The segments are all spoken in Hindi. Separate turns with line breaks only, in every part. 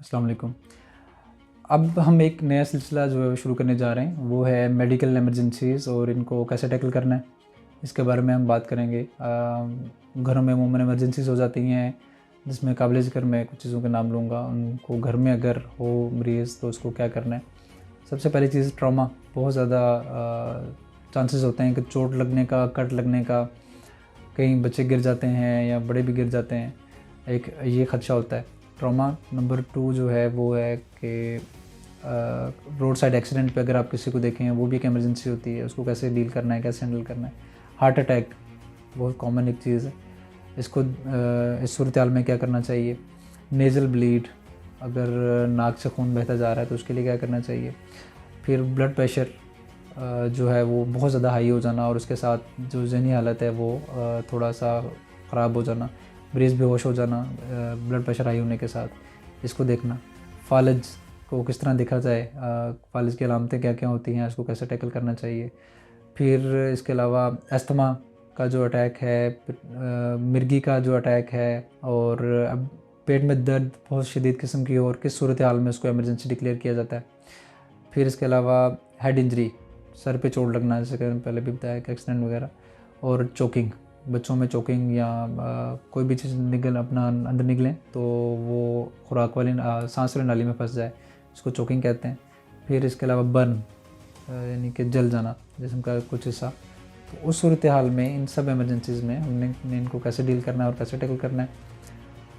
अस्सलाम वालेकुम। अब हम एक नया सिलसिला जो है वो शुरू करने जा रहे हैं, वो है मेडिकल इमरजेंसीज़ और इनको कैसे टैकल करना है, इसके बारे में हम बात करेंगे। घरों में अमूमन इमरजेंसीज़ हो जाती हैं, जिसमें काबिल ज़िक्र मैं कुछ चीज़ों के नाम लूँगा। उनको घर में अगर हो मरीज़ तो उसको क्या करना है। सबसे पहली चीज़ ट्रॉमा। बहुत ज़्यादा चांसेस होते हैं कि चोट लगने का, कट लगने का, कहीं बच्चे गिर जाते हैं या बड़े भी गिर जाते हैं, एक ये ख़दशा होता है। ट्रॉमा नंबर 2 जो है वो है कि रोड साइड एक्सीडेंट पे अगर आप किसी को देखें, वो भी एक इमरजेंसी होती है, उसको कैसे डील करना है, कैसे हैंडल करना है। हार्ट अटैक बहुत कॉमन एक चीज़ है, इसको इस सूरत हाल में क्या करना चाहिए। नेज़ल ब्लीड, अगर नाक से खून बहता जा रहा है तो उसके लिए क्या करना चाहिए। फिर ब्लड प्रेशर जो है वो बहुत ज़्यादा हाई हो जाना और उसके साथ जो ज़हनी हालत है वो थोड़ा सा ख़राब हो जाना, मरीज़ बेहोश हो जाना ब्लड प्रेशर हाई होने के साथ, इसको देखना। फालज को किस तरह देखा जाए, फालज की अलामतें क्या क्या होती हैं, उसको कैसे टैकल करना चाहिए। फिर इसके अलावा अस्थमा का जो अटैक है, मिर्गी का जो अटैक है, और अब पेट में दर्द बहुत शदीद किस्म की हो और किस सूरत हाल में उसको इमरजेंसी डिक्लेयर किया जाता है। फिर इसके अलावा हेड इंजरी, सर पे चोट लगना, जैसे कि मैंने पहले भी बताया कि एक्सीडेंट वगैरह, और चोकिंग, बच्चों में चोकिंग या कोई भी चीज़ अपना अंदर निकलें तो वो खुराक वाली सांस वाली नाली में फंस जाए, इसको चोकिंग कहते हैं। फिर इसके अलावा बर्न, यानी कि जल जाना जिस्म का कुछ हिस्सा। तो उस सूरत हाल में इन सब इमरजेंसीज़ में हमने इनको कैसे डील करना है और कैसे टैकल करना है।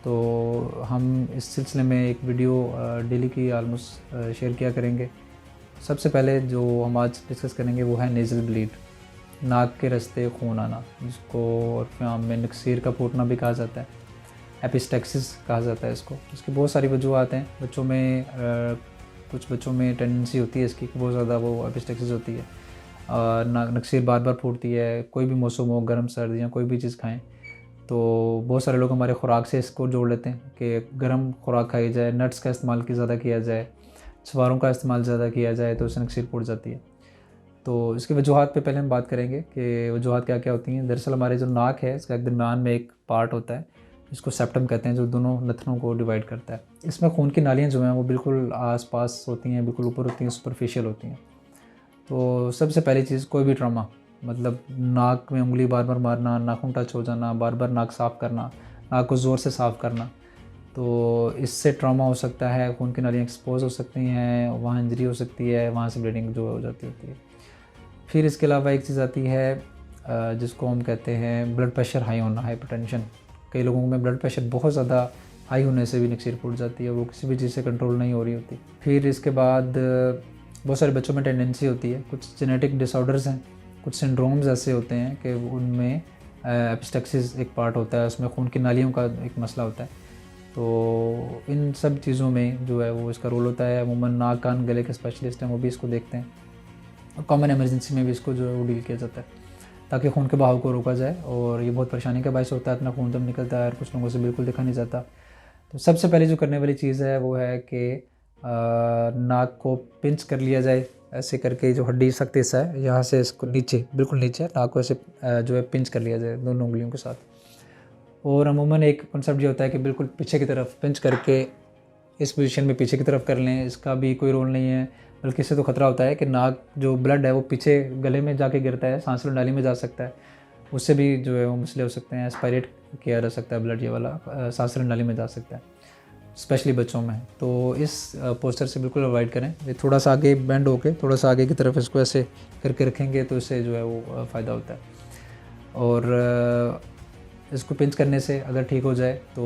तो हम इस सिलसिले में एक वीडियो डेली की आलमोस्ट शेयर किया करेंगे। सबसे पहले जो हम आज डिस्कस करेंगे वो है नेज़ल ब्लीड, नाक के रास्ते खून आना, जिसको और आम में नक्सीर का फूटना भी कहा जाता है, एपिस्टेक्सिस कहा जाता है इसको। इसकी बहुत सारी वजूहत हैं। बच्चों में कुछ बच्चों में टेंडेंसी होती है इसकी कि बहुत ज़्यादा वो एपिस्टेक्सिस होती है, नक्सीर बार बार फूटती है। कोई भी मौसम हो, गर्म सर्द या कोई भी चीज़ खाएँ तो बहुत सारे लोग हमारे खुराक से इसको जोड़ लेते हैं कि गर्म खुराक खाई जाए, नट्स का इस्तेमाल ज़्यादा किया जाए, छुहारों का इस्तेमाल ज़्यादा किया जाए तो उससे नक्सीर फूट जाती है। तो इसकी वजूहत पे पहले हम बात करेंगे कि वजूहत क्या क्या होती हैं। दरअसल हमारे जो नाक है, इसका दरम्यान में एक पार्ट होता है, इसको सेप्टम कहते हैं, जो दोनों नथनों को डिवाइड करता है। इसमें खून की नालियाँ जो हैं वो बिल्कुल आस पास होती हैं, बिल्कुल ऊपर होती हैं, सुपरफिशियल होती हैं। तो सबसे पहली चीज़, कोई भी ट्रॉमा, मतलब नाक में उंगली बार बार मारना, नाखून टच हो जाना, बार बार नाक साफ़ करना, नाक को ज़ोर से साफ़ करना, तो इससे ट्रॉमा हो सकता है। खून की नालियाँ एक्सपोज हो सकती हैं, वहाँ इंजरी हो सकती है, वहाँ से ब्लीडिंग जो हो जाती होती है। फिर इसके अलावा एक चीज़ आती है जिसको हम कहते हैं ब्लड प्रेशर हाई होना, हाइपरटेंशन। कई लोगों में ब्लड प्रेशर बहुत ज़्यादा हाई होने से भी नक्सीर फूट जाती है, वो किसी भी चीज़ से कंट्रोल नहीं हो रही होती। फिर इसके बाद बहुत सारे बच्चों में टेंडेंसी होती है, कुछ जेनेटिक डिसऑर्डर्स हैं, कुछ सिंड्रोम्स ऐसे होते हैं कि उनमें एपिस्टेक्सिस एक पार्ट होता है, उसमें खून की नालियों का एक मसला होता है। तो इन सब चीज़ों में जो है वो इसका रोल होता है। अमूमन नाक कान गले के स्पेशलिस्ट हैं, वो भी इसको देखते हैं, और कॉमन इमरजेंसी में भी इसको जो है वो डील किया जाता है, ताकि खून के बहाव को रोका जाए। और ये बहुत परेशानी का बायस होता है, इतना खून जब निकलता है और कुछ लोगों से बिल्कुल देखा नहीं जाता। तो सबसे पहले जो करने वाली चीज़ है वो है कि नाक को पिंच कर लिया जाए, ऐसे करके जो हड्डी सख्त हिस्सा है यहाँ से इसको नीचे, बिल्कुल नीचे नाक को ऐसे जो है पिंच कर लिया जाए दोनों उंगलियों के साथ। और अमूमन एक कॉन्सेप्ट ये होता है कि बिल्कुल पीछे की तरफ पिंच करके इस पोजीशन में पीछे की तरफ कर लें, इसका भी कोई रोल नहीं है, बल्कि इससे तो ख़तरा होता है कि नाक जो ब्लड है वो पीछे गले में जाके गिरता है, सांस वाली नाली में जा सकता है, उससे भी जो है वो मसले हो सकते हैं। एस्पायरेट किया जा सकता है ब्लड, ये वाला सांस वाली नाली में जा सकता है, स्पेशली बच्चों में। तो इस पोस्चर से बिल्कुल अवॉइड करें। ये थोड़ा सा आगे बेंड होके थोड़ा सा आगे की तरफ इसको ऐसे करके रखेंगे तो इससे जो है वो फ़ायदा होता है। और इसको पिंच करने से अगर ठीक हो जाए तो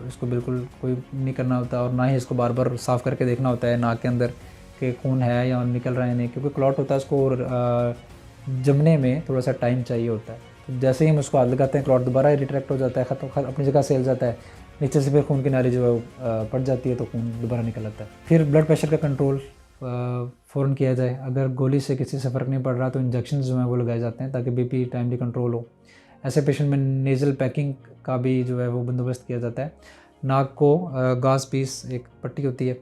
इसको बिल्कुल कोई नहीं करना होता, और ना ही इसको बार बार साफ़ करके देखना होता है नाक के अंदर कि खून है या निकल रहा है नहीं, क्योंकि क्लॉट होता है, उसको जमने में थोड़ा सा टाइम चाहिए होता है। तो जैसे ही हम उसको हाथ लगाते हैं क्लॉट दोबारा रिट्रैक्ट हो जाता है, ख़त्म अपनी जगह से हिल जाता है, नीचे से फिर खून की नाली जो है वो पड़ जाती है, तो खून दोबारा निकल आता है। फिर ब्लड प्रेशर का कंट्रोल फ़ौरन किया जाए। अगर गोली से किसी से फ़र्क नहीं पड़ रहा तो इंजेक्शन जो हैं वो लगाए जाते हैं ताकि बीपी टाइमली कंट्रोल हो। ऐसे पेशेंट में नेज़ल पैकिंग का भी जो है वो बंदोबस्त किया जाता है। नाक को गाज़ पीस, एक पट्टी होती है,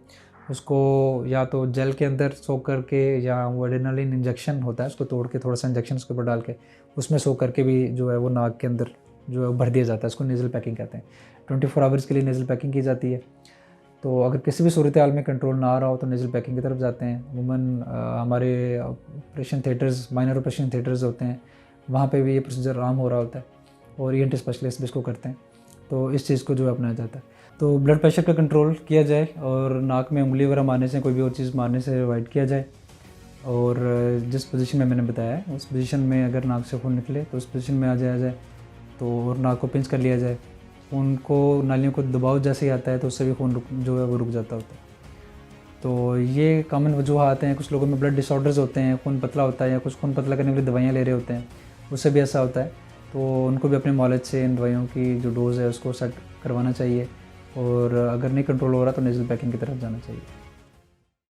उसको या तो जेल के अंदर सोख करके, या वो एड्रेनालिन इंजेक्शन होता है, उसको तोड़ के थोड़ा सा इंजेक्शन उसके ऊपर डाल के उसमें सोख करके भी जो है वो नाक के अंदर जो है भर दिया जाता है, उसको नेज़ल पैकिंग कहते हैं। 24 आवर्स के लिए नेज़ल पैकिंग की जाती है। तो अगर किसी भी सूरत हाल में कंट्रोल ना आ रहा हो तो नेज़ल पैकिंग की तरफ जाते हैं। अमूमन हमारे operation theatres, minor operation theatres होते हैं, वहाँ पे भी ये प्रोसीजर आम हो रहा होता है और ईएनटी स्पेशलिस्ट भी इसको करते हैं। तो इस चीज़ को जो है अपनाया जाता है। तो ब्लड प्रेशर का कंट्रोल किया जाए और नाक में उंगली वगैरह मारने से, कोई भी और चीज़ मारने से अवॉइड किया जाए। और जिस पोजीशन में मैंने बताया है उस पोजीशन में अगर नाक से खून निकले तो उस पोजीशन में आ जाए तो और नाक को पिंच कर लिया जाए। खून को, नालियों को दबाव जैसे ही आता है तो उससे भी खून जो है वो रुक जाता होता है। तो ये कॉमन वजूहात हैं। कुछ लोगों में ब्लड डिसऑर्डर्स होते हैं, खून पतला होता है या कुछ खून पतला करने के लिए दवाइयाँ ले रहे होते हैं, उससे भी ऐसा होता है। तो उनको भी अपने नॉलेज से इन दवाइयों की जो डोज़ है उसको सेट करवाना चाहिए और अगर नहीं कंट्रोल हो रहा तो नेज़ल पैकिंग की तरफ जाना चाहिए।